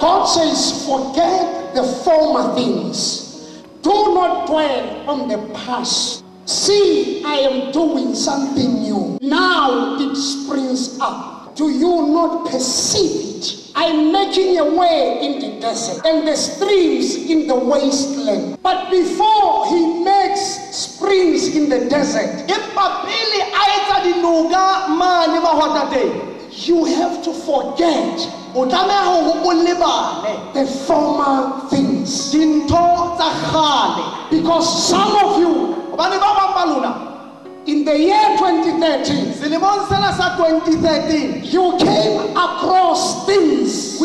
God says, forget the former things. Do not dwell on the past. See, I am doing something new. Now it springs up. Do you not perceive it? I am making a way in the desert and the streams in the wasteland. But before he makes springs in the desert, you have to forget the former things. Because some of you, in the year 2013, you came across things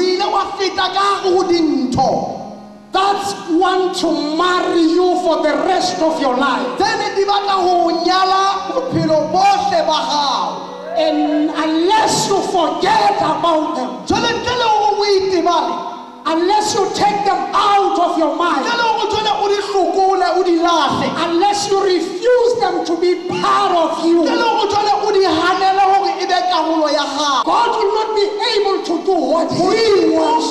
that want to marry you for the rest of your life. And unless you forget about them, unless you take them out of your mind, unless you refuse them to be part of you, God will not be able to do what He wants.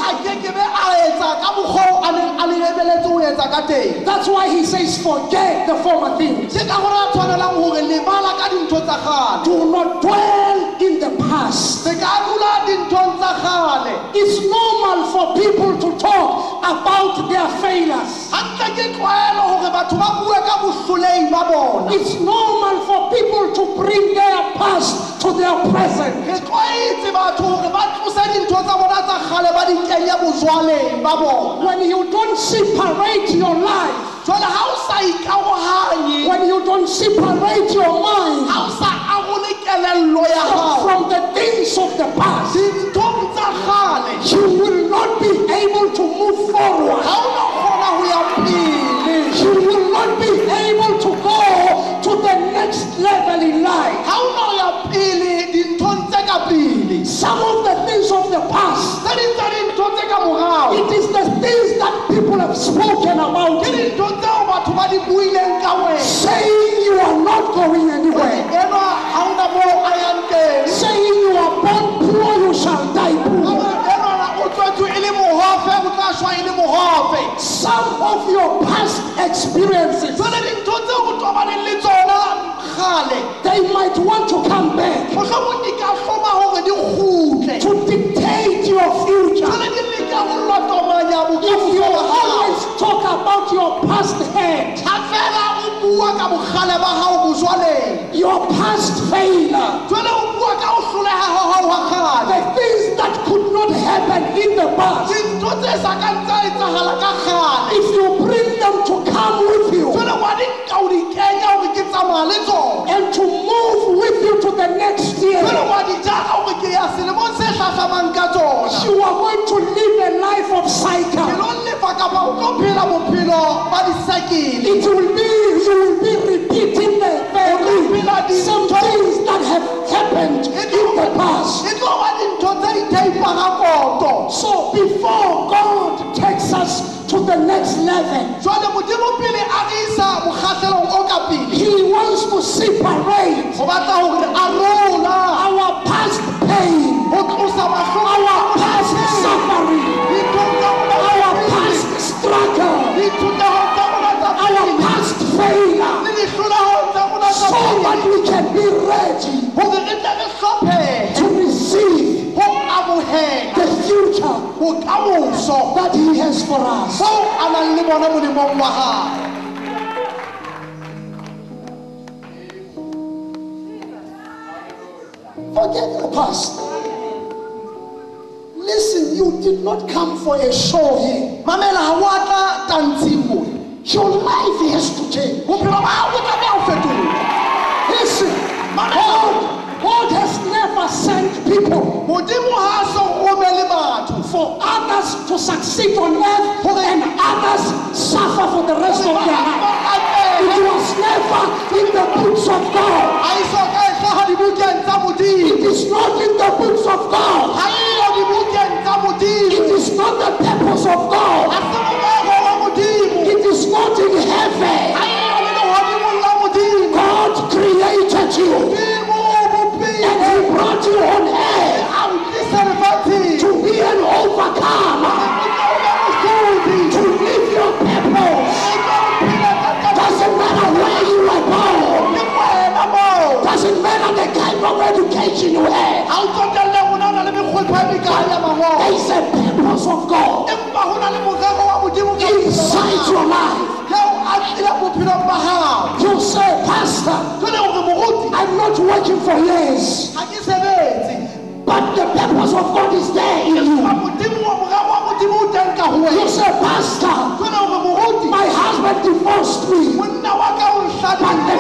That's why He says, forget the former things. Do not dwell in the past. It's normal for people to talk about their failures. It's normal for people to bring their past to their present. When you don't separate your life, when you don't separate your mind from the things of the past, you will not be able to move forward. You will not be able to go to the next level in life. Some of the things of the past, it is the things that people have spoken about you, saying you are not going anywhere, saying you are born poor, you shall die poor. Some of your past experiences, they might want to come back to dictate your future. If you always talk about your past head, your past failure, the things that could not happen in the past, if you bring them to come with you and to move with you to the next year, you are going to live a life of cycle. It will be, you will be repeating the some things that have happened in the past. So before God takes us to the next level, He wants to separate our past pain, our past suffering, our past struggle, our past failure, so that we can be ready to receive the future that He has for us. Forget the past. Listen, you did not come for a show here. Your life has to change. Listen, God has never sent people for others to succeed on earth and others suffer for the rest of their life. It was never in the books of God. It is not in the books of God. It is not the purpose of God. It is not in heaven. God created you and He brought you on earth to be an overcomer. religion you have. There is a purpose of God inside your life. You say, Pastor, I'm not working for years, but the purpose of God is there in you. You say, Pastor, my husband divorced me, but the